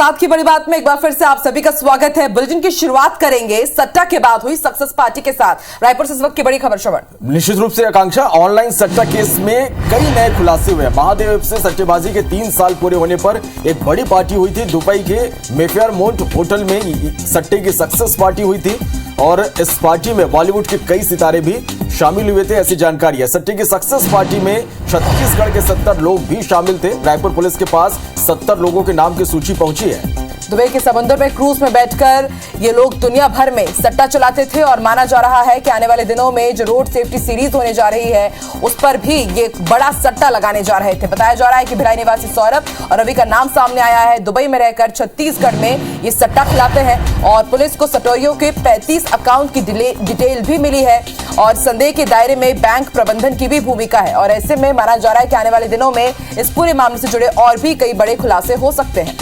साथ की बड़ी बात में एक बार फिर से आप सभी का स्वागत है। बुलेटिन की शुरुआत करेंगे सट्टा के बाद हुई सक्सेस पार्टी के साथ। रायपुर से इस वक्त की बड़ी खबर। श्रवण, निश्चित रूप से आकांक्षा, ऑनलाइन सट्टा केस में कई नए खुलासे हुए। महादेव से सट्टेबाजी के 3 साल पूरे होने पर एक बड़ी पार्टी हुई थी। दुबई के मेफेयर मोंट होटल में सट्टे की सक्सेस पार्टी हुई थी और इस पार्टी में बॉलीवुड के कई सितारे भी शामिल हुए थे, ऐसी जानकारी है। सट्टे की सक्सेस पार्टी में छत्तीसगढ़ के 70 लोग भी शामिल थे। रायपुर पुलिस के पास 70 लोगों के नाम की सूची पहुंची है। दुबई के समुद्र में क्रूज में बैठकर ये लोग दुनिया भर में सट्टा चलाते थे और माना जा रहा है कि आने वाले दिनों में जो रोड सेफ्टी सीरीज होने जा रही है उस पर भी ये बड़ा सट्टा लगाने जा रहे थे। बताया जा रहा है कि भिलाई निवासी सौरभ और रवि का नाम सामने आया है। दुबई में रहकर छत्तीसगढ़ में ये सट्टा खिलाते हैं और पुलिस को सटोरियों के 35 अकाउंट की डिटेल भी मिली है और संदेह के दायरे में बैंक प्रबंधन की भी भूमिका है। और ऐसे में माना जा रहा है कि आने वाले दिनों में इस पूरे मामले से जुड़े और भी कई बड़े खुलासे हो सकते हैं।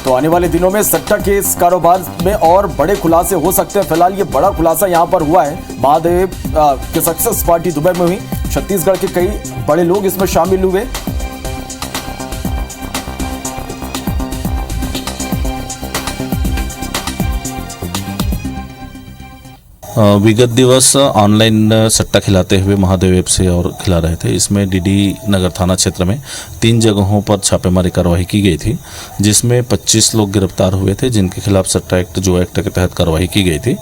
तो आने वाले दिनों में सट्टा के इस कारोबार में और बड़े खुलासे हो सकते हैं। फिलहाल ये बड़ा खुलासा यहां पर हुआ है। महादेव की सक्सेस पार्टी दुबई में हुई। छत्तीसगढ़ के कई बड़े लोग इसमें शामिल हुए। विगत दिवस ऑनलाइन सट्टा खिलाते हुए महादेव ऐप से और खिला रहे थे। इसमें डीडी नगर थाना क्षेत्र में 3 जगहों पर छापेमारी कार्रवाई की गई थी, जिसमें 25 लोग गिरफ्तार हुए थे, जिनके खिलाफ सट्टा एक्ट जो एक्ट के तहत कार्रवाई की गई थी।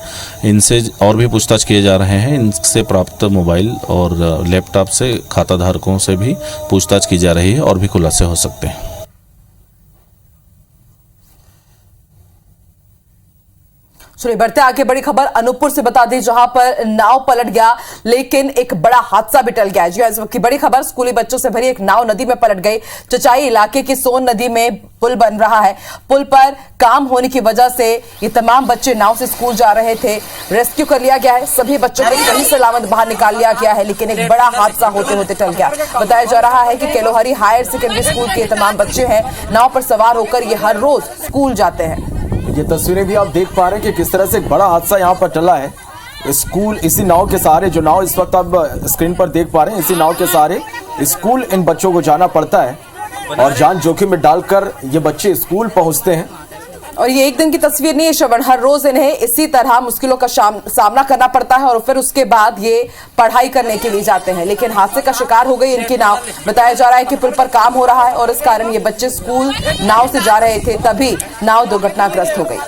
इनसे और भी पूछताछ किए जा रहे हैं। इनसे प्राप्त मोबाइल और लैपटॉप से खाता धारकों से भी पूछताछ की जा रही है और भी खुलासे हो सकते हैं। चलिए बढ़ते आगे। बड़ी खबर अनूपपुर से बता दें, जहां पर नाव पलट गया लेकिन एक बड़ा हादसा भी टल गया। जी इस वक्त की बड़ी खबर, स्कूली बच्चों से भरी एक नाव नदी में पलट गई। चचाई इलाके की सोन नदी में पुल बन रहा है। पुल पर काम होने की वजह से ये तमाम बच्चे नाव से स्कूल जा रहे थे। रेस्क्यू कर लिया गया है, सभी बच्चों को सही सलामत बाहर निकाल लिया गया है, लेकिन एक बड़ा हादसा होते होते टल गया। बताया जा रहा है कि केलोहरी हायर सेकेंडरी स्कूल के तमाम बच्चे हैं, नाव पर सवार होकर ये हर रोज स्कूल जाते हैं। ये तस्वीरें भी आप देख पा रहे हैं कि किस तरह से एक बड़ा हादसा यहाँ पर टला है। स्कूल इसी नाव के सहारे, जो नाव इस वक्त आप स्क्रीन पर देख पा रहे हैं, इसी नाव के सहारे स्कूल इन बच्चों को जाना पड़ता है और जान जोखिम में डालकर ये बच्चे स्कूल पहुंचते हैं। और ये एक दिन की तस्वीर नहीं है श्रवण, हर रोज इन्हें इसी तरह मुश्किलों का सामना करना पड़ता है और फिर उसके बाद ये पढ़ाई करने के लिए जाते हैं। लेकिन हादसे का शिकार हो गई इनकी नाव। बताया जा रहा है कि पुल पर काम हो रहा है और इस कारण ये बच्चे स्कूल नाव से जा रहे थे, तभी नाव दुर्घटनाग्रस्त हो गई।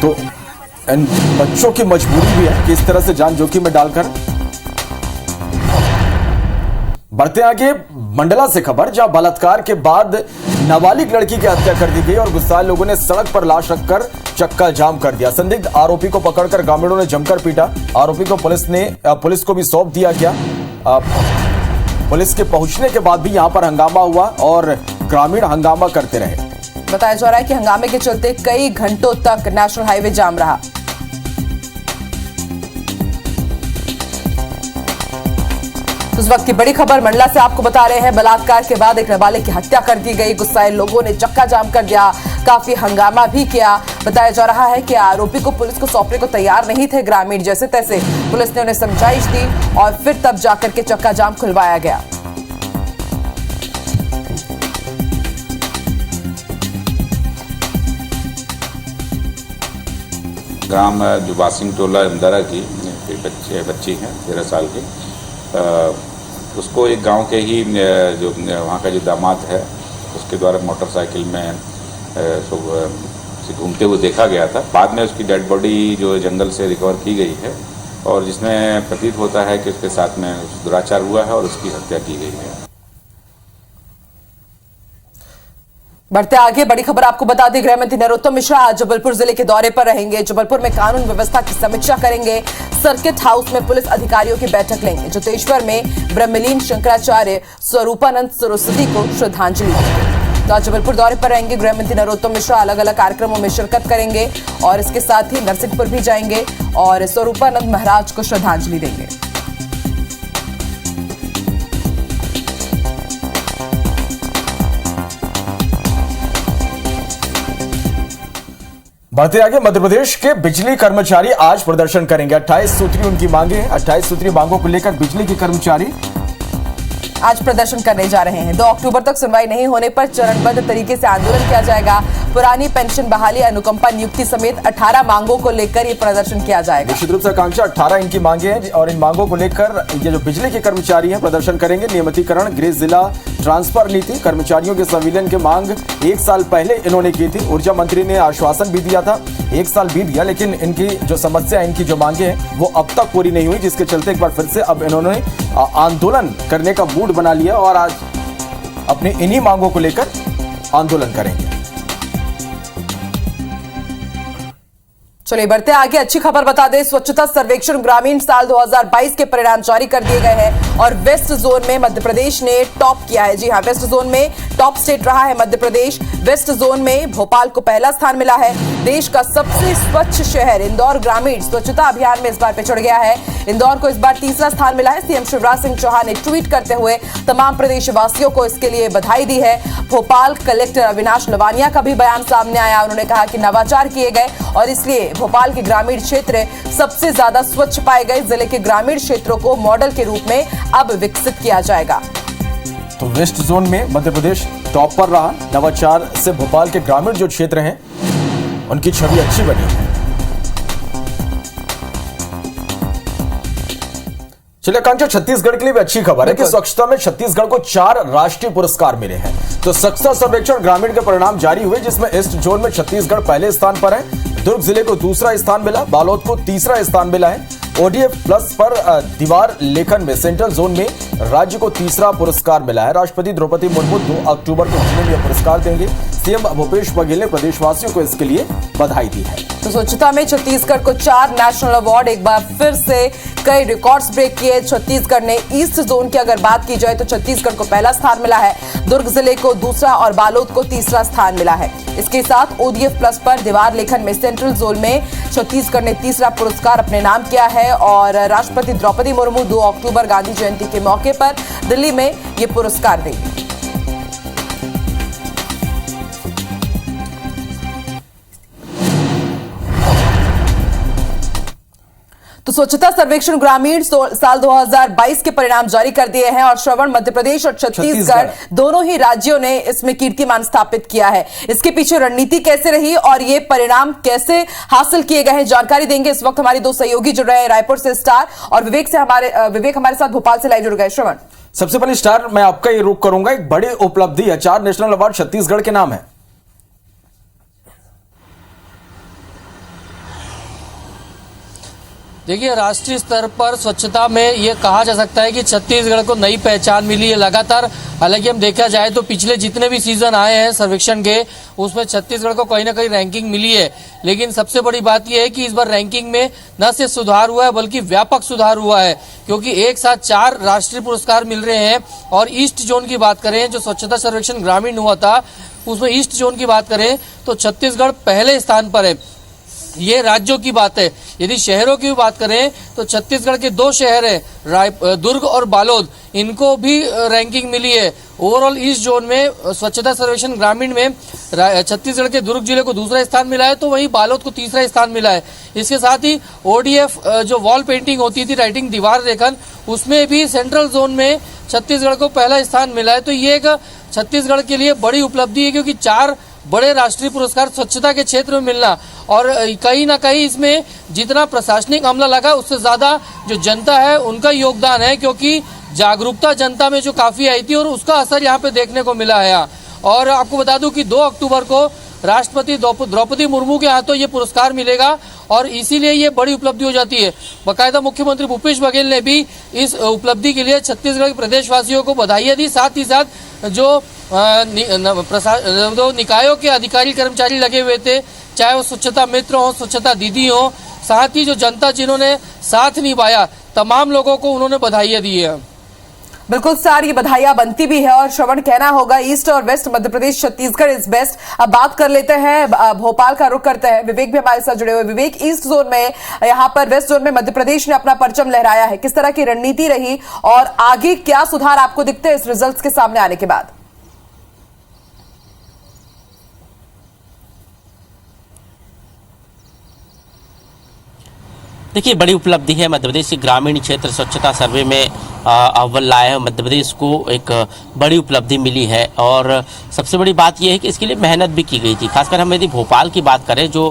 तो इन बच्चों की मजबूरी भी है कि इस तरह से जान जोखिम में डालकर। बढ़ते आगे मंडला से खबर, जहां बलात्कार के बाद नाबालिग लड़की की हत्या कर दी गई और गुस्साए लोगों ने सड़क पर लाश रखकर चक्का जाम कर दिया। संदिग्ध आरोपी को पकड़कर ग्रामीणों ने जमकर पीटा। आरोपी को पुलिस को भी सौंप दिया गया। पुलिस के पहुंचने के बाद भी यहां पर हंगामा हुआ और ग्रामीण हंगामा करते रहे। बताया जा रहा है कि हंगामे के चलते कई घंटों तक नेशनल हाईवे जाम रहा। उस वक्त की बड़ी खबर मंडला से आपको बता रहे हैं। बलात्कार के बाद एक नाबालिग की हत्या कर दी गई। गुस्साए लोगों ने चक्का जाम कर दिया, काफी हंगामा भी किया। बताया जा रहा है कि आरोपी को पुलिस को सौंपने को तैयार नहीं थे ग्रामीण। जैसे तैसे पुलिस ने उन्हें समझाइश दी और फिर तब जाकर के चक्का जाम खुलवाया गया। ग्राम जो बासिंग टोला इंदरा की बच्ची हैं 13 साल की, उसको एक गांव के ही जो वहाँ का जो दामाद है उसके द्वारा मोटरसाइकिल में घूमते हुए देखा गया था। बाद में उसकी डेड बॉडी जो जंगल से रिकवर की गई है और जिसमें प्रतीत होता है कि उसके साथ में दुराचार हुआ है और उसकी हत्या की गई है। बढ़ते आगे बड़ी खबर आपको बता दें, गृह मंत्री नरोत्तम मिश्रा आज जबलपुर जिले के दौरे पर रहेंगे। जबलपुर में कानून व्यवस्था की समीक्षा करेंगे। सर्किट हाउस में पुलिस अधिकारियों की बैठक लेंगे। जोतेश्वर में ब्रह्मलीन शंकराचार्य स्वरूपानंद सरस्वती को श्रद्धांजलि देंगे। तो आज जबलपुर दौरे पर रहेंगे गृह मंत्री नरोत्तम मिश्रा। अलग अलग कार्यक्रमों में शिरकत करेंगे और इसके साथ ही नरसिंहपुर भी जाएंगे और स्वरूपानंद महाराज को श्रद्धांजलि देंगे। बढ़ते आगे, मध्य प्रदेश के बिजली कर्मचारी आज प्रदर्शन करेंगे। 28 सूत्री उनकी मांगे हैं। 28 सूत्री मांगों को लेकर बिजली के कर्मचारी आज प्रदर्शन करने जा रहे हैं। 2 अक्टूबर तक सुनवाई नहीं होने पर चरणबद्ध तरीके से आंदोलन किया जाएगा। पुरानी पेंशन बहाली, अनुकंपा नियुक्ति समेत 18 मांगों को लेकर ये प्रदर्शन किया जाएगा। निश्चित रूप से आकांक्षा 18 इनकी मांगे हैं और इन मांगों को लेकर ये जो बिजली के कर्मचारी हैं प्रदर्शन करेंगे। नियमितीकरण, गृह जिला ट्रांसफर नीति, कर्मचारियों के संविलियन की मांग 1 साल पहले इन्होंने की थी। ऊर्जा मंत्री ने आश्वासन भी दिया था। 1 साल बीत गया, लेकिन इनकी जो समस्या है, इनकी जो मांगे हैं वो अब तक पूरी नहीं हुई, जिसके चलते एक बार फिर से अब इन्होंने आंदोलन करने का मूड बना लिया और आज अपनी इन्हीं मांगों को लेकर आंदोलन करेंगे। चलिए बढ़ते आगे, अच्छी खबर बता दें। स्वच्छता सर्वेक्षण ग्रामीण साल 2022 के परिणाम जारी कर दिए गए हैं और वेस्ट जोन में मध्य प्रदेश ने टॉप किया है। जी हां, वेस्ट जोन में टॉप स्टेट रहा है मध्य प्रदेश। वेस्ट जोन में भोपाल को पहला स्थान मिला है। देश का सबसे स्वच्छ शहर इंदौर ग्रामीण स्वच्छता अभियान में इस बार पे चढ़ गया है। इंदौर को इस बार तीसरा स्थान मिला है। सीएम शिवराज सिंह चौहान ने ट्वीट करते हुए तमाम प्रदेशवासियों को इसके लिए बधाई दी है। भोपाल कलेक्टर अविनाश लवानिया का भी बयान सामने आया। उन्होंने कहा कि नवाचार किए गए और इसलिए भोपाल के ग्रामीण क्षेत्र सबसे ज्यादा स्वच्छ पाए गए। जिले के ग्रामीण क्षेत्रों को मॉडल के रूप में अब विकसित किया जाएगा। तो वेस्ट जोन में मध्य प्रदेश टॉप पर रहा। नवाचार से भोपाल के ग्रामीण जो क्षेत्र हैं उनकी छवि अच्छी बनी है। चलिए आकांक्षा, छत्तीसगढ़ के लिए भी अच्छी खबर है कि स्वच्छता में छत्तीसगढ़ को 4 राष्ट्रीय पुरस्कार मिले हैं। तो स्वच्छता सर्वेक्षण ग्रामीण के परिणाम जारी हुए, जिसमें ईस्ट जोन में छत्तीसगढ़ पहले स्थान पर है। दुर्ग जिले को दूसरा स्थान मिला। बालोद को तीसरा स्थान मिला है। ODF प्लस पर दीवार लेखन में सेंट्रल जोन में राज्य को तीसरा पुरस्कार मिला है। राष्ट्रपति द्रौपदी मुर्मू 2 अक्टूबर को जिले में यह पुरस्कार देंगे। सीएम भूपेश बघेल ने प्रदेशवासियों को इसके लिए बधाई दी है। तो स्वच्छता में छत्तीसगढ़ को 4 नेशनल अवार्ड, एक बार फिर से कई रिकॉर्ड्स ब्रेक किए छत्तीसगढ़ ने। ईस्ट जोन की अगर बात की जाए तो छत्तीसगढ़ को पहला स्थान मिला है। दुर्ग जिले को दूसरा और बालोद को तीसरा स्थान मिला है। इसके साथ ODF प्लस पर दीवार लेखन में सेंट्रल जोन में छत्तीसगढ़ ने तीसरा पुरस्कार अपने नाम किया है और राष्ट्रपति द्रौपदी मुर्मू 2 अक्टूबर गांधी जयंती के मौके पर दिल्ली में ये पुरस्कार देंगे। तो स्वच्छता सर्वेक्षण ग्रामीण साल 2022 के परिणाम जारी कर दिए हैं और श्रवण, मध्य प्रदेश और छत्तीसगढ़ दोनों ही राज्यों ने इसमें कीर्तिमान स्थापित किया है। इसके पीछे रणनीति कैसे रही और ये परिणाम कैसे हासिल किए गए हैं, जानकारी देंगे। इस वक्त हमारे 2 सहयोगी जुड़ रहे हैं, रायपुर से स्टार और विवेक हमारे साथ भोपाल से लाइव जुड़ गए। श्रवण, सबसे पहले स्टार, मैं आपका ये रुख करूंगा। एक बड़ी उपलब्धि है, 4 नेशनल अवार्ड छत्तीसगढ़ के नाम है। देखिए, राष्ट्रीय स्तर पर स्वच्छता में ये कहा जा सकता है कि छत्तीसगढ़ को नई पहचान मिली है लगातार। हालांकि हम देखा जाए तो पिछले जितने भी सीजन आए हैं सर्वेक्षण के, उसमें छत्तीसगढ़ को कहीं ना कहीं रैंकिंग मिली है। लेकिन सबसे बड़ी बात यह है कि इस बार रैंकिंग में न सिर्फ सुधार हुआ है बल्कि व्यापक सुधार हुआ है, क्योंकि एक साथ 4 राष्ट्रीय पुरस्कार मिल रहे हैं। और ईस्ट जोन की बात करें, जो स्वच्छता सर्वेक्षण ग्रामीण हुआ था उसमें ईस्ट जोन की बात करें तो छत्तीसगढ़ पहले स्थान पर है। ये राज्यों की बात है। यदि शहरों की बात करें तो छत्तीसगढ़ के 2 शहर हैं, दुर्ग और बालोद, इनको भी रैंकिंग मिली है। ओवरऑल ईस्ट जोन में स्वच्छता सर्वेक्षण ग्रामीण में छत्तीसगढ़ के दुर्ग जिले को दूसरा स्थान मिला है, तो वहीं बालोद को तीसरा स्थान मिला है। इसके साथ ही ODF जो वॉल पेंटिंग होती थी, राइटिंग दीवार लेखन, उसमें भी सेंट्रल जोन में छत्तीसगढ़ को पहला स्थान मिला है। तो ये एक छत्तीसगढ़ के लिए बड़ी उपलब्धि है, क्योंकि 4 बड़े राष्ट्रीय पुरस्कार स्वच्छता के क्षेत्र में मिलना, और कहीं ना कहीं इसमें जितना प्रशासनिक अमला लगा उससे ज्यादा जो जनता है उनका योगदान है, क्योंकि जागरूकता जनता में जो काफी आई थी और उसका असर यहाँ पे देखने को मिला है। और आपको बता दूं कि 2 अक्टूबर को राष्ट्रपति द्रौपदी मुर्मू के हाथों ये पुरस्कार मिलेगा और इसीलिए ये बड़ी उपलब्धि हो जाती है। बाकायदा मुख्यमंत्री भूपेश बघेल ने भी इस उपलब्धि के लिए छत्तीसगढ़ के प्रदेशवासियों को बधाई दी। साथ ही साथ जो निकायों के अधिकारी कर्मचारी लगे हुए थे, चाहे वो स्वच्छता मित्र हो, स्वच्छता दीदी हो, साथ ही जो जनता जिन्होंने साथ निभाया, तमाम लोगों को उन्होंने बधाइयां दी है। बिल्कुल सर, ये बधाइयां बनती भी है और श्रवण कहना होगा ईस्ट और west Madhya Pradesh Chhattisgarh is best. अब बात कर लेते हैं, भोपाल का रुख करते हैं। विवेक भी हमारे साथ जुड़े हुए। विवेक, ईस्ट जोन में, यहाँ पर वेस्ट जोन में मध्य प्रदेश ने अपना परचम लहराया है, किस तरह की रणनीति रही और आगे क्या सुधार आपको दिखते हैं इस रिजल्ट्स के सामने आने के बाद? देखिए, बड़ी उपलब्धि है। मध्य प्रदेश के ग्रामीण क्षेत्र स्वच्छता सर्वे में अव्वल लाया है। मध्य प्रदेश को एक बड़ी उपलब्धि मिली है और सबसे बड़ी बात यह है कि इसके लिए मेहनत भी की गई थी। खासकर हम यदि भोपाल की बात करें जो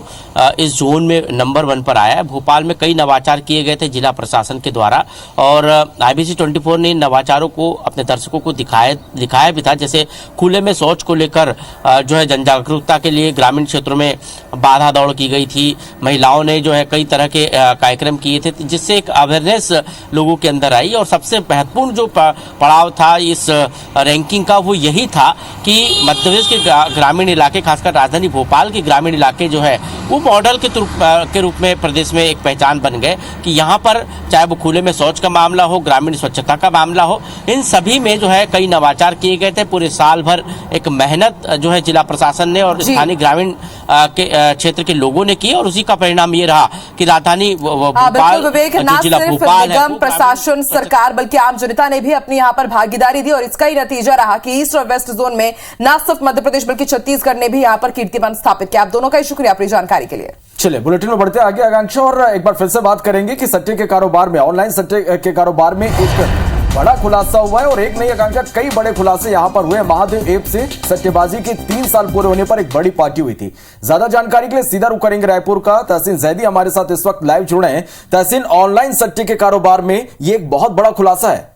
इस जोन में नंबर 1 पर आया है, भोपाल में कई नवाचार किए गए थे जिला प्रशासन के द्वारा और IBC 24 ने इन नवाचारों को अपने दर्शकों को दिखाया भी था। जैसे खुले में शौच को लेकर जो है जन जागरूकता के लिए ग्रामीण क्षेत्रों में बाधा दौड़ की गई थी। महिलाओं ने जो है कई तरह के कार्यक्रम किए थे जिससे एक अवेयरनेस लोगों के अंदर आई और सबसे महत्वपूर्ण जो पड़ाव था इस रैंकिंग का वो यही था कि मध्य प्रदेश के ग्रामीण इलाके, खासकर राजधानी भोपाल के ग्रामीण इलाके जो है वो मॉडल के रूप में प्रदेश में एक पहचान बन गए कि यहाँ पर चाहे वो खुले में शौच का मामला हो, ग्रामीण स्वच्छता का मामला हो, इन सभी में जो है कई नवाचार किए गए थे। पूरे साल भर एक मेहनत जो है जिला प्रशासन ने और स्थानीय ग्रामीण के क्षेत्र के लोगों ने की और उसी का परिणाम ये रहा कि राजधानी बिल्कुल विवेक, न सिर्फ निगम प्रशासन सरकार बल्कि आम जनता ने भी अपनी यहाँ पर भागीदारी दी और इसका ही नतीजा रहा कि ईस्ट और वेस्ट जोन में न सिर्फ मध्य प्रदेश बल्कि छत्तीसगढ़ ने भी यहाँ पर कीर्तिमान स्थापित किया। आप दोनों का ही शुक्रिया अपनी जानकारी के लिए। चलिए बुलेटिन में बढ़ते आगे आकांक्षा और एक बार फिर से बात करेंगे कि सट्टे के कारोबार में, ऑनलाइन सट्टे के कारोबार में एक बड़ा खुलासा हुआ है और एक नहीं आकांक्षा कई बड़े खुलासे यहां पर हुए। महादेव ऐप से सट्टेबाजी के 3 साल पूरे होने पर एक बड़ी पार्टी हुई थी। ज्यादा जानकारी के लिए सीधा रुख करेंगे रायपुर का। तहसीन जैदी हमारे साथ इस वक्त लाइव जुड़े हैं। तहसीन, ऑनलाइन सट्टे के कारोबार में ये एक बहुत बड़ा खुलासा है।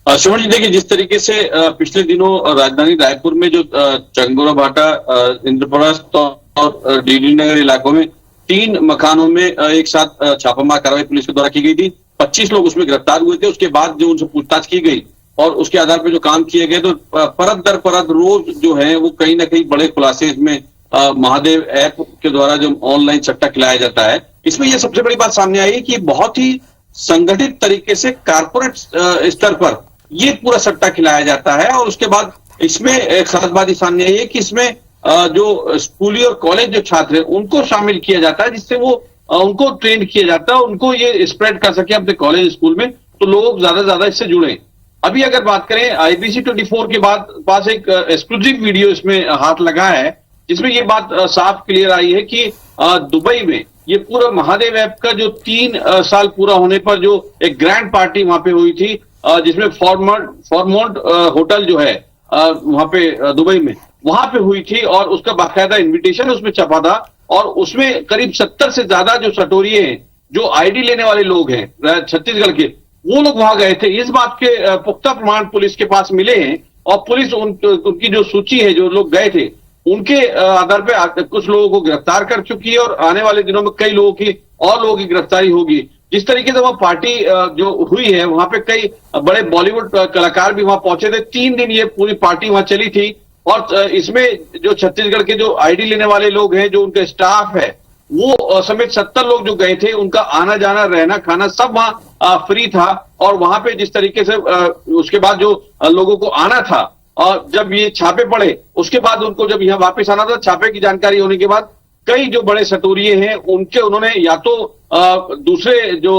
श्रवण जी, देखिए जिस तरीके से पिछले दिनों राजधानी रायपुर में जो चंगोरा भाटा, इंद्रप्रस्थ और डीडी नगर इलाकों में 3 मकानों में एक साथ छापामार कार्रवाई पुलिस के द्वारा की गई थी। 25 लोग उसमें गिरफ्तार हुए थे। उसके बाद जो उनसे पूछताछ की गई और उसके आधार पर जो काम किए गए, तो परत दर परत रोज जो है वो कहीं ना कहीं बड़े खुलासे इसमें महादेव ऐप के द्वारा जो ऑनलाइन सट्टा खिलाया जाता है, इसमें यह सबसे बड़ी बात सामने आई कि बहुत ही संगठित तरीके से कारपोरेट स्तर पर ये पूरा सट्टा खिलाया जाता है। और उसके बाद इसमें एक खास बात ये सामने आई है कि इसमें जो स्कूली और कॉलेज जो छात्र हैं उनको शामिल किया जाता है, जिससे वो उनको ट्रेन किया जाता है, उनको ये स्प्रेड कर सके अपने कॉलेज स्कूल में, तो लोग ज्यादा से ज्यादा इससे जुड़े। अभी अगर बात करें IBC 24 के बाद पास एक एक्सक्लूसिव वीडियो इसमें हाथ लगा है जिसमें ये बात साफ क्लियर आई है कि दुबई में ये पूरा महादेव ऐप का जो 3 साल पूरा होने पर जो एक ग्रैंड पार्टी वहां पे हुई थी, जिसमें फॉर्मोंट होटल जो है वहां पे दुबई में, वहां पे हुई थी और उसका बाकायदा इन्विटेशन उसमें छपा था और उसमें करीब 70 से ज्यादा जो सटोरिये हैं, जो आईडी लेने वाले लोग हैं छत्तीसगढ़ के, वो लोग वहां गए थे। इस बात के पुख्ता प्रमाण पुलिस के पास मिले हैं और पुलिस उनकी जो सूची है, जो लोग गए थे, उनके आधार पे कुछ लोगों को गिरफ्तार कर चुकी है और आने वाले दिनों में कई लोगों की गिरफ्तारी होगी। जिस तरीके से वहां पार्टी जो हुई है, वहां पे कई बड़े बॉलीवुड कलाकार भी वहां पहुंचे थे। 3 दिन ये पूरी पार्टी वहां चली थी और इसमें जो छत्तीसगढ़ के जो आईडी लेने वाले लोग हैं, जो उनका स्टाफ है, वो समेत 70 लोग जो गए थे, उनका आना जाना रहना खाना सब वहां फ्री था। और वहां पे जिस तरीके से उसके बाद जो लोगों को आना था और जब ये छापे पड़े, उसके बाद उनको जब यहाँ वापस आना था, छापे की जानकारी होने के बाद कई जो बड़े सटोरिये हैं उन्होंने या तो दूसरे जो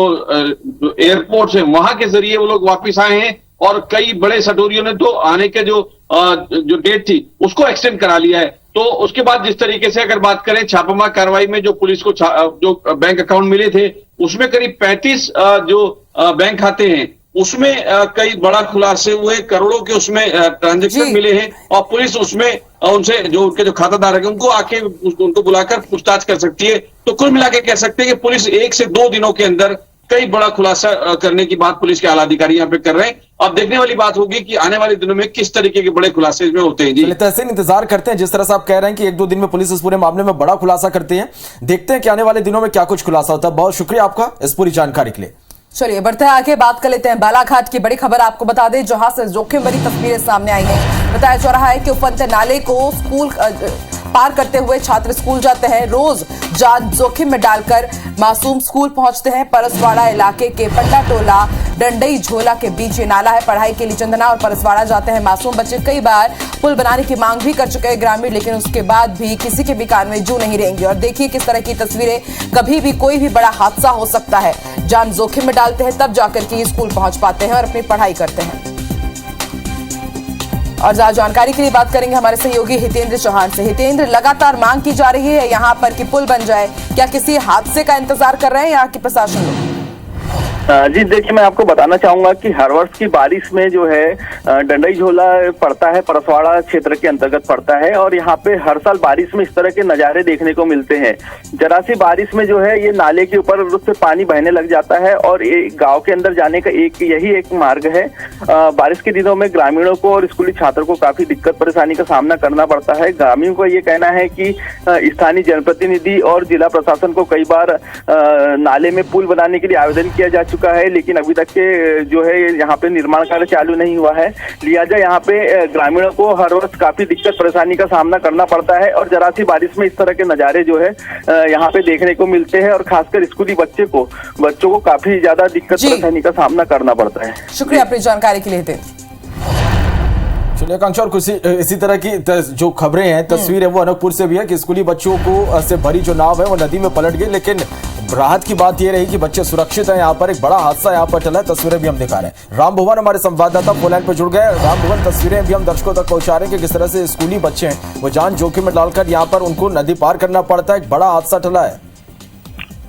एयरपोर्ट है वहां के जरिए वो लोग वापस आए हैं और कई बड़े सटोरियों ने तो आने के जो डेट थी उसको एक्सटेंड करा लिया है। तो उसके बाद जिस तरीके से अगर बात करें छापामार कार्रवाई में जो पुलिस को जो बैंक अकाउंट मिले थे, उसमें करीब 35 जो बैंक खाते हैं उसमें कई बड़ा खुलासे हुए, करोड़ों के उसमें ट्रांजैक्शन मिले हैं और पुलिस उसमें उनसे जो उनके जो खाताधारक है उनको आके उनको बुलाकर पूछताछ कर सकती है। तो कुल मिला के कह सकते हैं कि पुलिस 1 से 2 दिनों के अंदर कई बड़ा खुलासा करने की बात पुलिस के आला अधिकारी यहाँ पे कर रहे हैं। अब देखने वाली बात होगी कि आने वाले दिनों में किस तरीके के बड़े खुलासे इसमें होते हैं। जी तहसीन, इंतजार करते हैं, जिस तरह से आप कह रहे हैं कि 1-2 दिन में पुलिस इस पूरे मामले में बड़ा खुलासा करती है, देखते हैं कि आने वाले दिनों में क्या कुछ खुलासा होता है। बहुत शुक्रिया आपका इस पूरी जानकारी के लिए। चलिए बढ़ते हैं आगे, बात कर लेते हैं बालाघाट की बड़ी खबर आपको बता दें, जहां से जोखिम भरी तस्वीरें सामने आई हैं। बताया जा रहा है कि उफनते नाले को स्कूल पार करते हुए छात्र स्कूल जाते हैं, रोज जान जोखिम में डालकर मासूम स्कूल पहुंचते हैं। परसवाड़ा इलाके के पंडा टोला डंडई झोला के बीच ये नाला है। पढ़ाई के लिए चंदना और परसवाड़ा जाते हैं मासूम बच्चे। कई बार पुल बनाने की मांग भी कर चुके हैं ग्रामीण, लेकिन उसके बाद भी किसी के भी कान में जू नहीं रहेंगे। और देखिए किस तरह की तस्वीरें, कभी भी कोई भी बड़ा हादसा हो सकता है, जान जोखिम में डालते हैं तब जाकर के स्कूल पहुंच पाते हैं और अपनी पढ़ाई करते हैं। और ज्यादा जानकारी के लिए बात करेंगे हमारे सहयोगी हितेंद्र चौहान से। हितेंद्र, लगातार मांग की जा रही है यहाँ पर कि पुल बन जाए, क्या किसी हादसे का इंतजार कर रहे हैं यहाँ के प्रशासन लोग? जी देखिए, मैं आपको बताना चाहूंगा कि हर वर्ष की बारिश में जो है डंडई झोला पड़ता है, परसवाड़ा क्षेत्र के अंतर्गत पड़ता है और यहाँ पे हर साल बारिश में इस तरह के नज़ारे देखने को मिलते हैं। जरा सी बारिश में जो है ये नाले के ऊपर उससे पानी बहने लग जाता है और ये गांव के अंदर जाने का यही एक मार्ग है। बारिश के दिनों में ग्रामीणों को और स्कूली छात्रों को काफी दिक्कत परेशानी का सामना करना पड़ता है। ग्रामीणों का ये कहना है कि स्थानीय जनप्रतिनिधि और जिला प्रशासन को कई बार नाले में पुल बनाने के लिए आवेदन किया जा चुका है, लेकिन अभी तक के जो है यहाँ पे निर्माण कार्य चालू नहीं हुआ है। लिहाजा यहाँ पे ग्रामीणों को हर वर्ष काफी दिक्कत परेशानी का सामना करना पड़ता है और जरा सी बारिश में इस तरह के नज़ारे जो है यहाँ पे देखने को मिलते हैं और खासकर स्कूली बच्चों को काफी ज्यादा दिक्कत परेशानी का सामना करना पड़ता है। शुक्रिया अपनी जानकारी के लिए। चलिए आकांक्षा, और कुछ इसी तरह की जो खबरें हैं, तस्वीर है वो अनूपपुर से भी है कि स्कूली बच्चों को से भरी जो नाव है वो नदी में पलट गई, लेकिन राहत की बात ये रही कि बच्चे सुरक्षित हैं। यहाँ पर एक बड़ा हादसा यहाँ पर चला है, तस्वीरें भी हम दिखा रहे हैं। राम भुवन हमारे संवाददाता फोन लाइन पर जुड़ गए। राम भुवन, तस्वीरें भी हम दर्शकों तक पहुंचा रहे हैं कि किस तरह से स्कूली बच्चे हैं वो जान जोखिम में डालकर यहाँ पर उनको नदी पार करना पड़ता है। एक बड़ा हादसा टला है।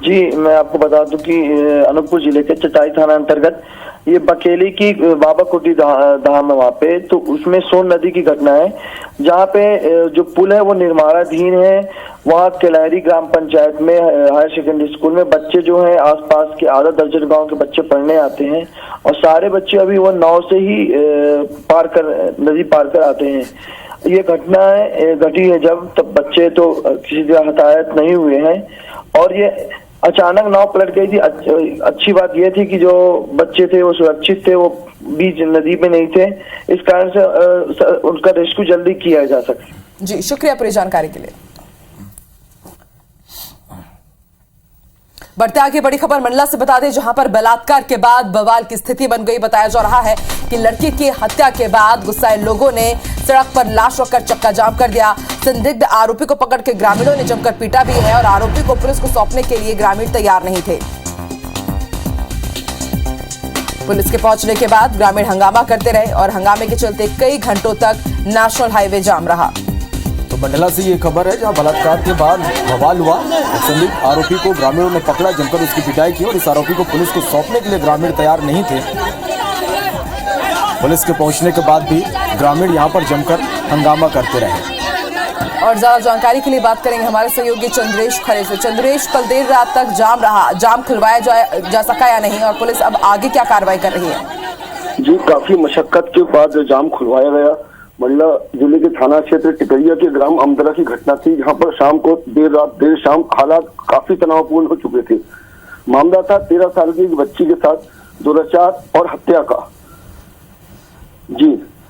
जी, मैं आपको बता दूं कि अनूपपुर जिले के चचाई थाना अंतर्गत ये बकेली की बाबा कोटी धाम है वहाँ पे, तो उसमें सोन नदी की घटना है जहाँ पे जो पुल है वो निर्माणाधीन है। वहाँ केलहरी ग्राम पंचायत में हायर सेकेंडरी स्कूल में बच्चे जो हैं आसपास के आधा दर्जन गांव के बच्चे पढ़ने आते हैं और सारे बच्चे अभी वो नाव से ही नदी पार कर आते हैं। ये घटना घटी है जब तब बच्चे तो किसी तरह हताहत नहीं हुए हैं और ये अचानक नाव पलट गई थी। अच्छी बात यह थी कि जो बच्चे थे वो सुरक्षित थे, वो बीच नदी में नहीं थे, इस कारण से उनका रेस्क्यू जल्दी किया जा सके। जी शुक्रिया पूरी जानकारी के लिए। बढ़ते आगे बड़ी खबर मंडला से बता दें, जहां पर बलात्कार के बाद बवाल की स्थिति बन गई। बताया जा रहा है कि लड़की की हत्या के बाद गुस्साए लोगों ने सड़क पर लाश रखकर चक्का जाम कर दिया। संदिग्ध आरोपी को पकड़ के ग्रामीणों ने जमकर पीटा भी है और आरोपी को पुलिस को सौंपने के लिए ग्रामीण तैयार नहीं थे। पुलिस के पहुंचने के बाद ग्रामीण हंगामा करते रहे और हंगामे के चलते कई घंटों तक नेशनल हाईवे जाम रहा। तो मंडला से ये खबर है जहां बलात्कार के बाद बवाल हुआ। संदिग्ध आरोपी को ग्रामीणों ने पकड़ा, जमकर उसकी पिटाई की और इस आरोपी को पुलिस को सौंपने के लिए ग्रामीण तैयार नहीं थे। पुलिस के पहुंचने के बाद भी ग्रामीण यहां पर जमकर हंगामा करते रहे। और ज्यादा जानकारी के लिए बात करेंगे हमारे सहयोगी चंद्रेश खरे से। चंद्रेश, कल देर रात तक जाम रहा, जाम खुलवाया जा सका या नहीं और पुलिस अब आगे क्या कार्रवाई कर रही है? जी, काफी मशक्कत के बाद जाम खुलवाया गया। मंडला जिले के थाना क्षेत्र टिकरिया के ग्राम अमदरा की घटना थी, जहां पर शाम को देर शाम हालात काफी तनावपूर्ण हो चुके थे। मामला था 13 साल की एक बच्ची के साथ दुराचार और हत्या का।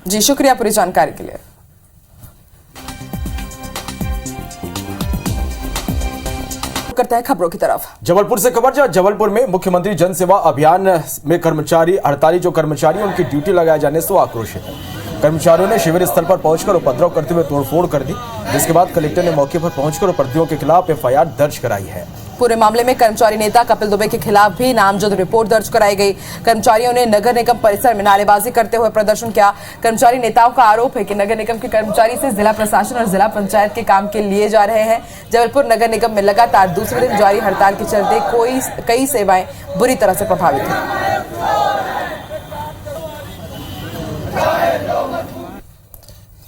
जी शुक्रिया पूरी जानकारी के लिए। करते हैं खबरों की तरफ। जबलपुर से खबर, जहां जबलपुर में मुख्यमंत्री जन सेवा अभियान में हड़ताली कर्मचारी उनकी ड्यूटी लगाए जाने से आक्रोशित है। कर्मचारियों ने शिविर स्थल पर पहुंचकर उपद्रव करते हुए तोड़फोड़ कर दी, जिसके बाद कलेक्टर ने मौके पर पहुंचकर उपद्रवियों के खिलाफ एफआईआर दर्ज कराई है। पूरे मामले में कर्मचारी नेता कपिल दुबे के खिलाफ भी नामजद रिपोर्ट दर्ज कराई गई। कर्मचारियों ने नगर निगम परिसर में नारेबाजी करते हुए प्रदर्शन किया। कर्मचारी नेताओं का आरोप है कि नगर निगम के कर्मचारी से जिला प्रशासन और जिला पंचायत के काम के लिए जा रहे हैं। जबलपुर नगर निगम में लगातार दूसरे दिन जारी हड़ताल के चलते कई सेवाएं बुरी तरह से प्रभावित हुई।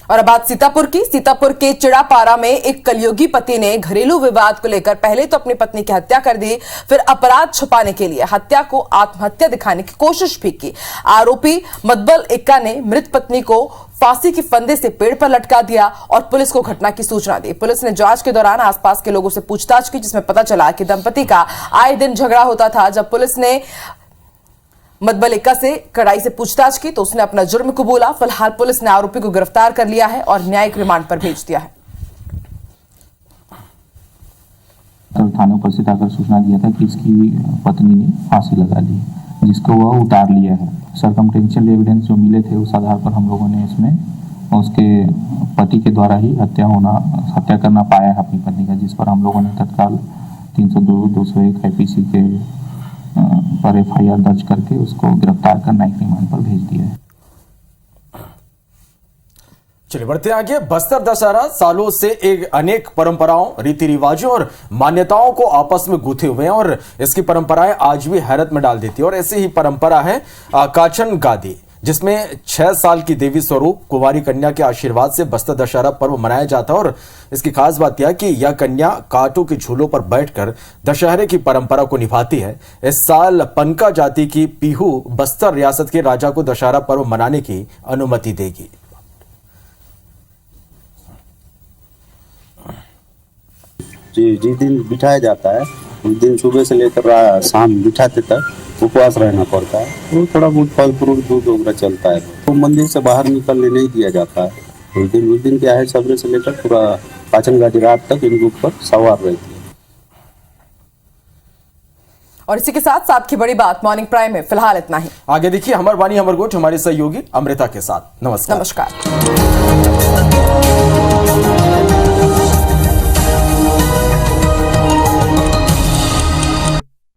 और अब बात सीतापुर की। सीतापुर के चिड़ापारा में एक कलयुगी पति ने घरेलू विवाद को लेकर पहले तो अपनी पत्नी की हत्या कर दी, फिर अपराध छुपाने के लिए हत्या को आत्महत्या दिखाने की कोशिश भी की। आरोपी मदबल इक्का ने मृत पत्नी को फांसी के फंदे से पेड़ पर लटका दिया और पुलिस को घटना की सूचना दी। पुलिस ने जांच के दौरान आसपास के लोगों से पूछताछ की, जिसमें पता चला कि दंपति का आए दिन झगड़ा होता था। जब पुलिस ने मदबल इक्का से कड़ाई से पूछताछ की तो उसने अपना जुर्म कबूला। फिलहाल पुलिस ने आरोपी को गिरफ्तार कर लिया है और न्यायिक रिमांड पर भेज दिया है। थाना उपस्थित आकर सूचना दिया था कि इसकी पत्नी ने फांसी लगा ली, जिसको वह उतार लिया है। सर्कमटेंशियल एविडेंस जो मिले थे उस आधार पर हम लोगों ने इसमें उसके पति के द्वारा ही हत्या करना पाया है अपनी पत्नी का, जिस पर हम लोगों ने तत्काल 302/201 IPC के पर एफआईआर दर्ज करके उसको गिरफ्तार कर न्यायिक रिमांड पर भेज दिया है। चलिए बढ़ते आगे। बस्तर दशहरा सालों से एक अनेक परंपराओं, रीति रिवाजों और मान्यताओं को आपस में गूंथे हुए हैं और इसकी परंपराएं आज भी हैरत में डाल देती है। और ऐसी ही परंपरा है काचन गादी, जिसमें 6 साल की देवी स्वरूप कुंवारी कन्या के आशीर्वाद से बस्तर दशहरा पर्व मनाया जाता है। और इसकी खास बात यह कि यह कन्या कांटों के झूलों पर बैठकर दशहरे की परंपरा को निभाती है। इस साल पनका जाति की पीहू बस्तर रियासत के राजा को दशहरा पर्व मनाने की अनुमति देगी। जिस दिन बिठाया जाता है उस दिन सुबह से लेकर शाम बिठाते तक उपवास रहना पड़ता है। तो थोड़ा बहुत फल फ्रूट दूध वगैरह चलता है। तो मंदिर से बाहर निकलने नहीं दिया जाता है। उस दिन क्या है, सवेरे से लेकर पूरा काचन गादी रात तक इनके ऊपर सवार रहती है। और इसी के साथ साथ की बड़ी बात मॉर्निंग प्राइम में फिलहाल इतना ही। आगे देखिए हमर वाणी हमर गोठ हमारे सहयोगी अमृता के साथ। नमस्कार। नमस्कार।